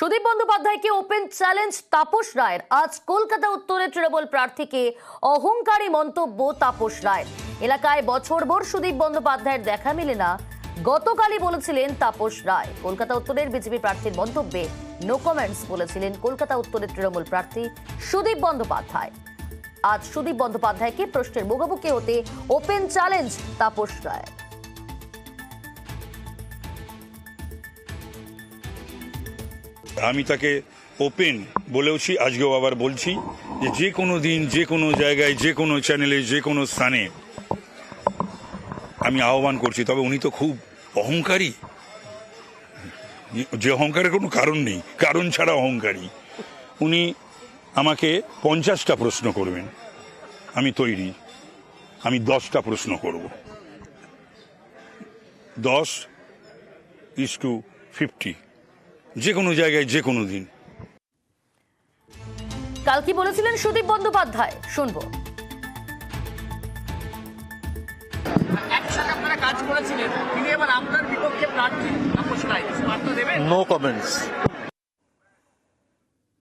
সুদীপ বন্দ্যোপাধ্যায়কে open challenge Tapas রায়ের। আজ কলকাতা উত্তরে তৃণমূল প্রার্থীকে অহংকারী মন্তব্য তাপস রায়। এলাকায় বছরভর সুদীপ বন্দ্যোপাধ্যায়ের দেখা মেলে না, গতকালই বলেছিলেন তাপস রায়। কলকাতা উত্তরের বিজেপি প্রার্থীর মন্তব্যে নো কমেন্টস বলেছিলেন কলকাতা উত্তরের তৃণমূল প্রার্থী সুদীপ বন্দ্যোপাধ্যায়। আজ সুদীপ বন্দ্যোপাধ্যায়কে প্রশ্নের মুখোমুখি হতে ওপেন চ্যালেঞ্জ তাপস রায়। আমি তাকে ওপেন বলেওছি, আজকেও আবার বলছি যে কোনো দিন যে কোনো জায়গায় যে কোনো চ্যানেলে যে কোনো স্থানে আমি আহ্বান করছি। তবে উনি তো খুব অহংকারী, যে অহংকারের কোনো কারণ নেই, কারণ ছাড়া অহংকারী। উনি আমাকে 50টা প্রশ্ন করবেন, আমি তৈরি। আমি 10টা প্রশ্ন করব। 10:50 যে কোনো জায়গায় যে কোনো দিন। কাল কি বলেছিলেন সুদীপ বন্দ্যোপাধ্যায়, শুনবো। একসাথে আপনারা কাজ করেছিলেন, তিনি এবার আপনার বিপক্ষে প্রার্থী তাপস রায়, বার্তা দেবেন? No comments.